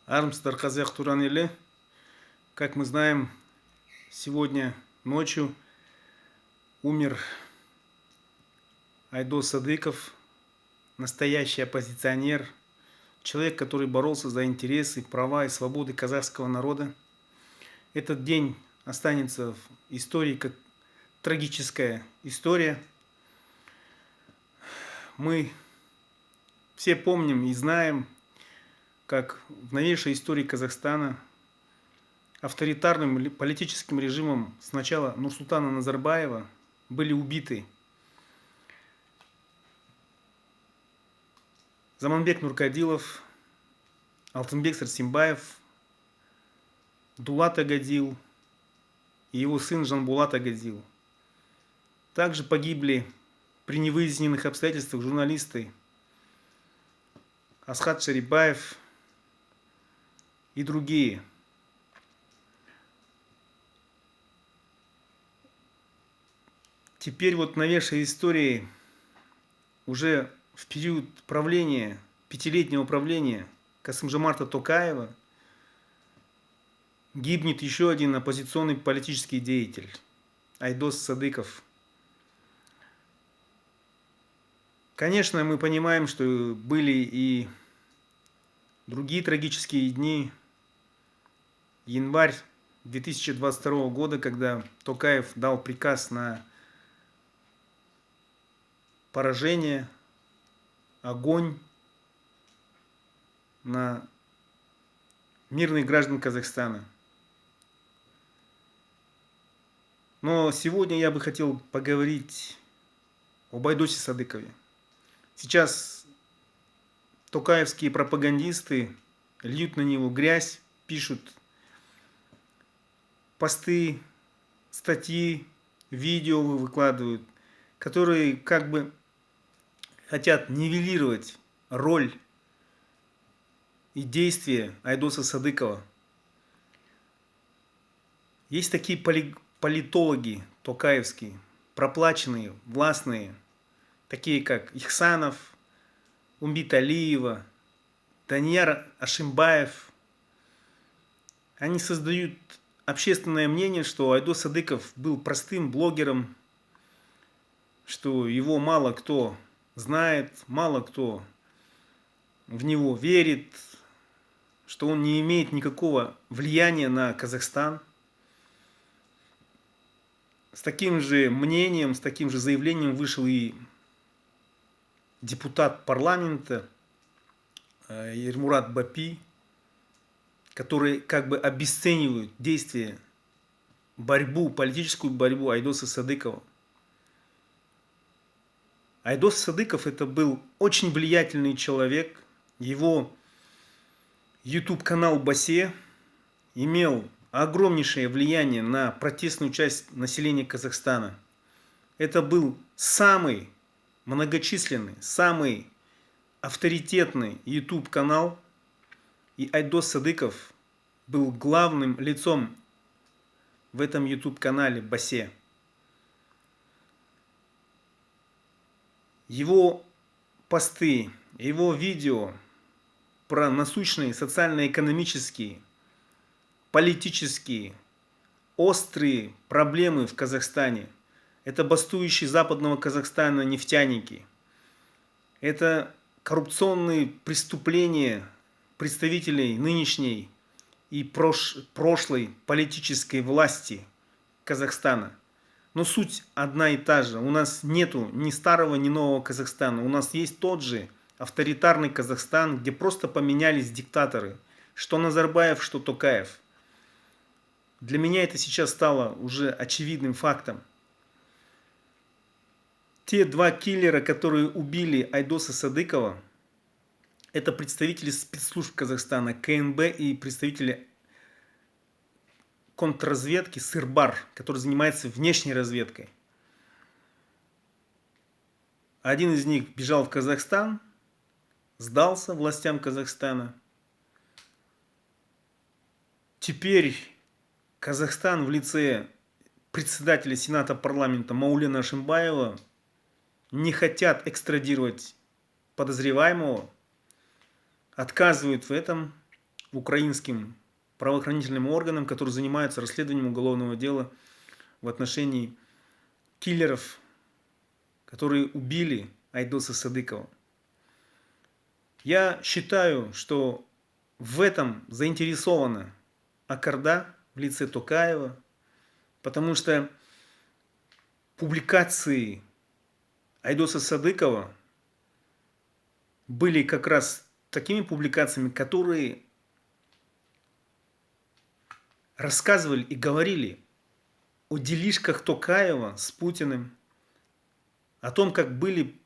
Армстар Казах Туранели. Как мы знаем, сегодня ночью умер Айдос Садыков, настоящий оппозиционер, человек, который боролся за интересы, права и свободы казахского народа. Этот день останется в истории как трагическая история. Мы все помним и знаем, как в новейшей истории Казахстана авторитарным политическим режимом сначала Нурсултана Назарбаева были убиты Заманбек Нуркадилов, Алтынбек Сарсембаев, Дулат Агадил и его сын Жанбулат Агадил. Также погибли при невыясненных обстоятельствах журналисты Асхат Шарибаев и другие. Теперь вот в новейшей истории уже в период правления, пятилетнего правления Касым-Жомарта Токаева гибнет еще один оппозиционный политический деятель Айдос Садыков. Конечно, мы понимаем, что были и другие трагические дни. Январь 2022 года, когда Токаев дал приказ на поражение, огонь на мирных граждан Казахстана. Но сегодня я бы хотел поговорить об Айдосе Садыкове. Сейчас токаевские пропагандисты льют на него грязь, пишут посты, статьи, видео выкладывают, которые как бы хотят нивелировать роль и действия Айдоса Садыкова. Есть такие политологи токаевские, проплаченные, властные, такие как Ихсанов, Умбит Алиева, Данияр Ашимбаев. Они создают общественное мнение, что Айдос Садыков был простым блогером, что его мало кто знает, мало кто в него верит, что он не имеет никакого влияния на Казахстан. С таким же мнением, с таким же заявлением вышел и депутат парламента Ермурат Бапи, который как бы обесценивает действия, политическую борьбу Айдоса Садыкова. Айдос Садыков это был очень влиятельный человек. Его YouTube-канал Басе имел огромнейшее влияние на протестную часть населения Казахстана. Это был самый многочисленный, самый авторитетный YouTube-канал. И Айдос Садыков был главным лицом в этом YouTube-канале Басе. Его посты, его видео про насущные социально-экономические, политические, острые проблемы в Казахстане. Это бастующие западного Казахстана нефтяники. Это коррупционные преступления представителей нынешней и прошлой политической власти Казахстана. Но суть одна и та же. У нас нету ни старого, ни нового Казахстана. У нас есть тот же авторитарный Казахстан, где просто поменялись диктаторы. Что Назарбаев, что Токаев. Для меня это сейчас стало уже очевидным фактом. Те два киллера, которые убили Айдоса Садыкова, это представители спецслужб Казахстана, КНБ и представители контрразведки Сырбар, который занимается внешней разведкой. Один из них бежал в Казахстан, сдался властям Казахстана. Теперь Казахстан в лице председателя Сената парламента Маулена Ашимбаева не хотят экстрадировать подозреваемого, отказывают в этом. украинским правоохранительным органам, которые занимаются расследованием уголовного дела в отношении киллеров, которые убили Айдоса Садыкова. Я считаю, что в этом заинтересована Акарда в лице Токаева, потому что публикации Айдоса Садыкова были как раз такими публикациями, которые рассказывали и говорили о делишках Токаева с Путиным, о том, как были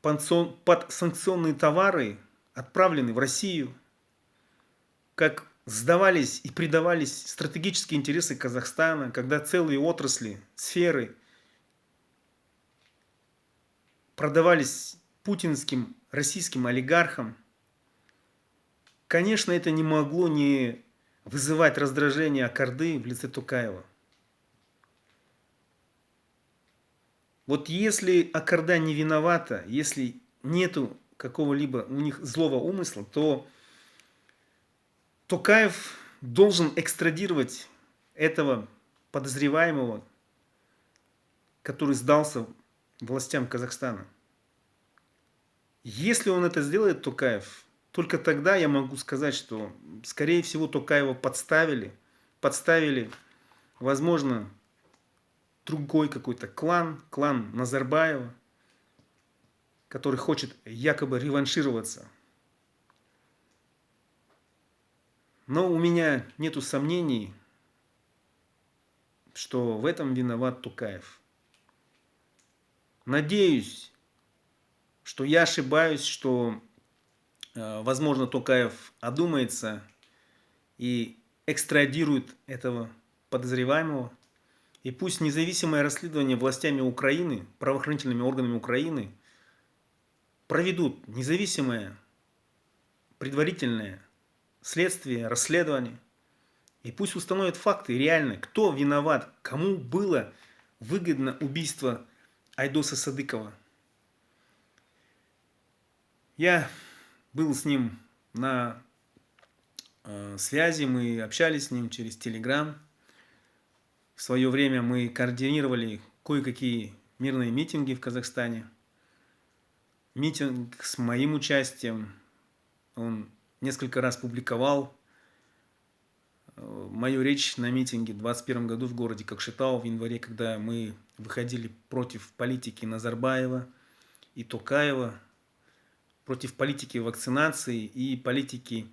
подсанкционные товары отправлены в Россию, как сдавались и предавались стратегические интересы Казахстана, когда целые отрасли, сферы продавались путинским российским олигархам. Конечно, это не могло не вызывать раздражение Акарды в лице Токаева. Вот если Акарда не виновата, если нету какого-либо у них злого умысла, то Токаев должен экстрадировать этого подозреваемого, который сдался властям Казахстана. Если он это сделает, Токаев, только тогда я могу сказать, что, скорее всего, Токаева подставили, возможно, другой какой-то клан Назарбаева, который хочет якобы реваншироваться. Но у меня нету сомнений, что в этом виноват Токаев. Надеюсь, что я ошибаюсь, что, возможно, Токаев одумается и экстрадирует этого подозреваемого. И пусть независимое расследование властями Украины, правоохранительными органами Украины проведут независимое, предварительное следствие, расследование. И пусть установят факты реально, кто виноват, кому было выгодно убийство Айдоса Садыкова. Я был с ним на связи, мы общались с ним через Telegram. В свое время мы координировали кое-какие мирные митинги в Казахстане. Митинг с моим участием. Он несколько раз публиковал мою речь на митинге в 2021 году в городе Кокшетау в январе, когда мы выходили против политики Назарбаева и Токаева, против политики вакцинации и политики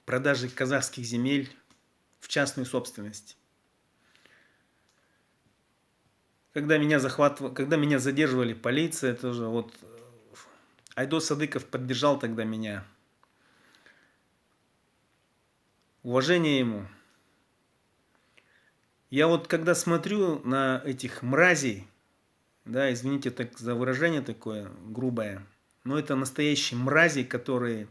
продажи казахских земель в частную собственность. Когда меня задерживали полиция, тоже вот Айдос Садыков поддержал тогда меня. Уважение ему. Я вот когда смотрю на этих мразей, да, извините так за выражение такое грубое, но это настоящие мрази, которые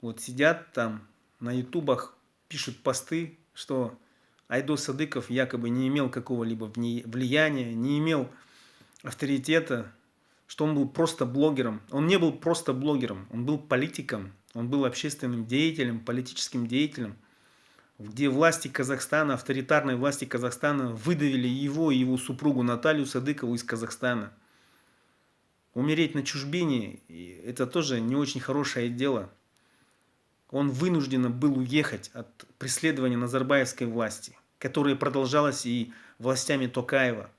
вот сидят там на ютубах, пишут посты, что Айдос Садыков якобы не имел какого-либо влияния, не имел авторитета, что он был просто блогером. Он не был просто блогером, он был политиком, он был общественным деятелем, политическим деятелем, где власти Казахстана, авторитарные власти Казахстана выдавили его и его супругу Наталью Садыкову из Казахстана. Умереть на чужбине – это тоже не очень хорошее дело. Он вынужден был уехать от преследования назарбаевской власти, которое продолжалось и властями Токаева.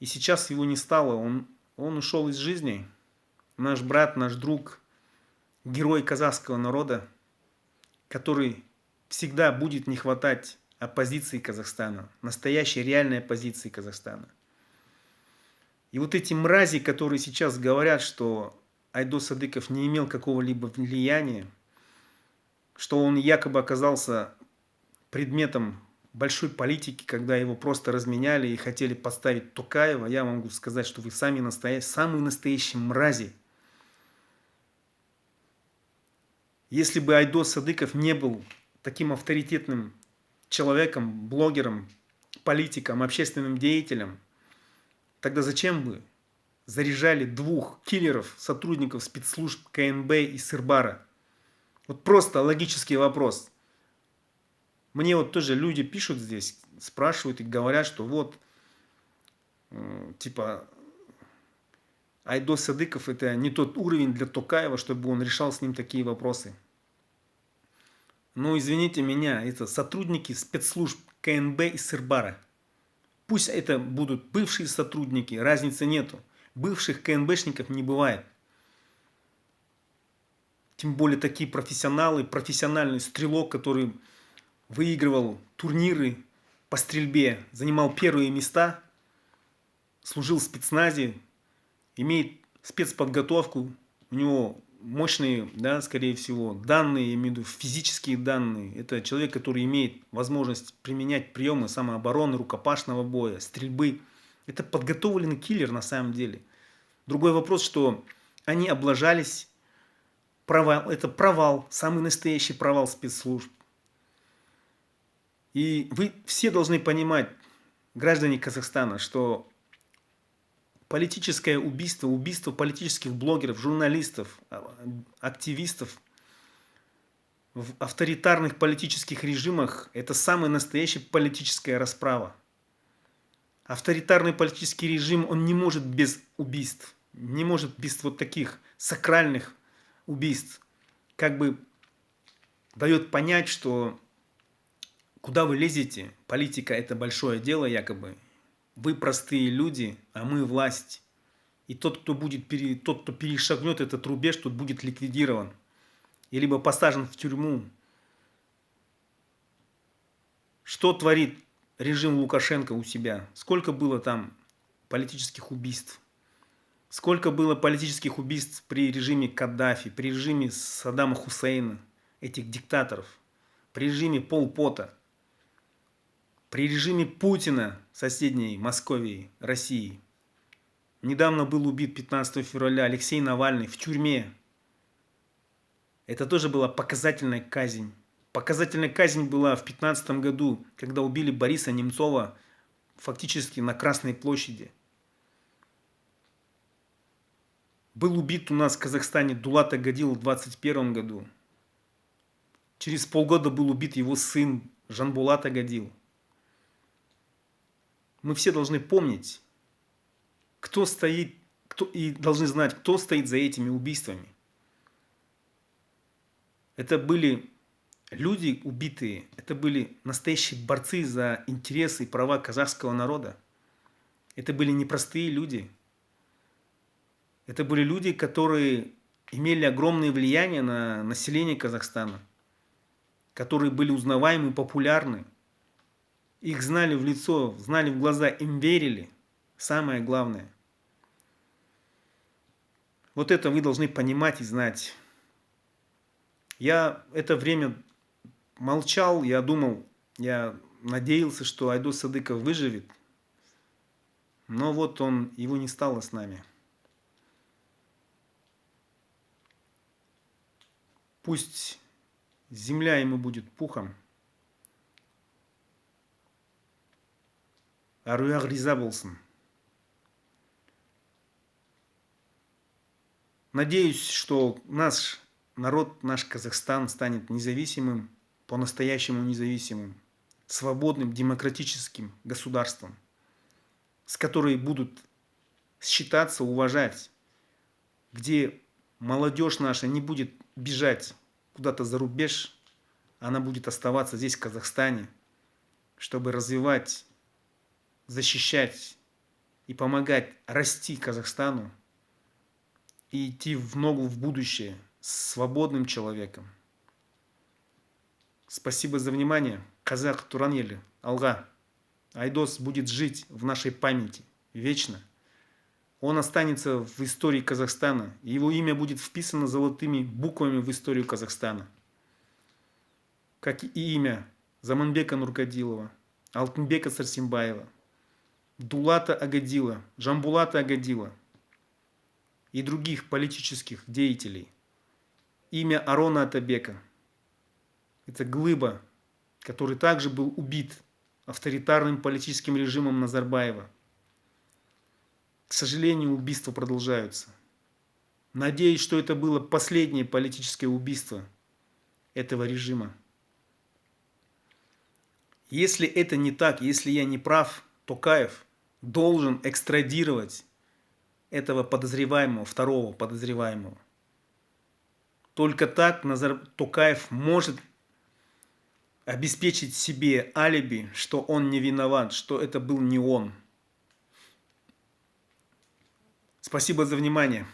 И сейчас его не стало, он ушел из жизни. Наш брат, наш друг, герой казахского народа, который всегда будет не хватать оппозиции Казахстана, настоящей реальной оппозиции Казахстана. И вот эти мрази, которые сейчас говорят, что Айдос Садыков не имел какого-либо влияния, что он якобы оказался предметом большой политики, когда его просто разменяли и хотели подставить Токаева, я могу сказать, что вы самые настоящие мрази. Если бы Айдос Садыков не был таким авторитетным человеком, блогером, политиком, общественным деятелем, тогда зачем заряжали двух киллеров, сотрудников спецслужб КНБ и Сырбара? Вот просто логический вопрос. Мне вот тоже люди пишут здесь, спрашивают и говорят, что вот, типа, Айдос Садыков это не тот уровень для Токаева, чтобы он решал с ним такие вопросы. Но извините меня, это сотрудники спецслужб КНБ и Сырбара. Пусть это будут бывшие сотрудники, разницы нету. Бывших КНБшников не бывает. Тем более такие профессионалы, профессиональный стрелок, который выигрывал турниры по стрельбе, занимал первые места, служил в спецназе, имеет спецподготовку, у него мощные, да, скорее всего, данные, я имею в виду физические данные. Это человек, который имеет возможность применять приемы самообороны, рукопашного боя, стрельбы. Это подготовленный киллер на самом деле. Другой вопрос, что они облажались. Провал, это провал, самый настоящий провал спецслужб. И вы все должны понимать, граждане Казахстана, что политическое убийство, убийство политических блогеров, журналистов, активистов в авторитарных политических режимах – это самая настоящая политическая расправа. Авторитарный политический режим, он не может без убийств, не может без вот таких сакральных убийств. Как бы дает понять, что куда вы лезете, политика – это большое дело якобы. Вы простые люди, а мы власть. И тот, кто перешагнет этот рубеж, тот будет ликвидирован. И либо посажен в тюрьму. Что творит режим Лукашенко у себя? Сколько было там политических убийств? Сколько было политических убийств при режиме Каддафи, при режиме Саддама Хусейна, этих диктаторов, при режиме Пол Пота, при режиме Путина в соседней Московии, России. Недавно был убит 15 февраля Алексей Навальный в тюрьме. Это тоже была показательная казнь. Показательная казнь была в 2015 году, когда убили Бориса Немцова фактически на Красной площади. Был убит у нас в Казахстане Дулат Агадилов в 2021 году. Через полгода был убит его сын Жанбулат Агадил. Мы все должны помнить, кто стоит, и должны знать, кто стоит за этими убийствами. Это были люди убитые, это были настоящие борцы за интересы и права казахского народа. Это были непростые люди. Это были люди, которые имели огромное влияние на население Казахстана, которые были узнаваемы, популярны. Их знали в лицо, знали в глаза, им верили. Самое главное. Вот это вы должны понимать и знать. Я это время молчал, я думал, я надеялся, что Айдос Садыков выживет. Но вот его не стало с нами. Пусть земля ему будет пухом. Аруяг риза болсын. Надеюсь, что наш народ, наш Казахстан станет независимым, по-настоящему независимым, свободным, демократическим государством, с которой будут считаться, уважать, где молодежь наша не будет бежать куда-то за рубеж, она будет оставаться здесь, в Казахстане, чтобы развивать, защищать и помогать расти Казахстану и идти в ногу в будущее с свободным человеком. Спасибо за внимание. Казах Туран ели, алга. Айдос будет жить в нашей памяти вечно. Он останется в истории Казахстана. Его имя будет вписано золотыми буквами в историю Казахстана. Как и имя Заманбека Нуркадилова, Алтынбека Сарсембаева, Дулата Агадила, Жамбулата Агадила и других политических деятелей. Имя Арона Атабека. Это глыба, который также был убит авторитарным политическим режимом Назарбаева. К сожалению, убийства продолжаются. Надеюсь, что это было последнее политическое убийство этого режима. Если это не так, если я не прав, Токаев должен экстрадировать этого подозреваемого, второго подозреваемого. Только так Токаев может обеспечить себе алиби, что он не виноват, что это был не он. Спасибо за внимание.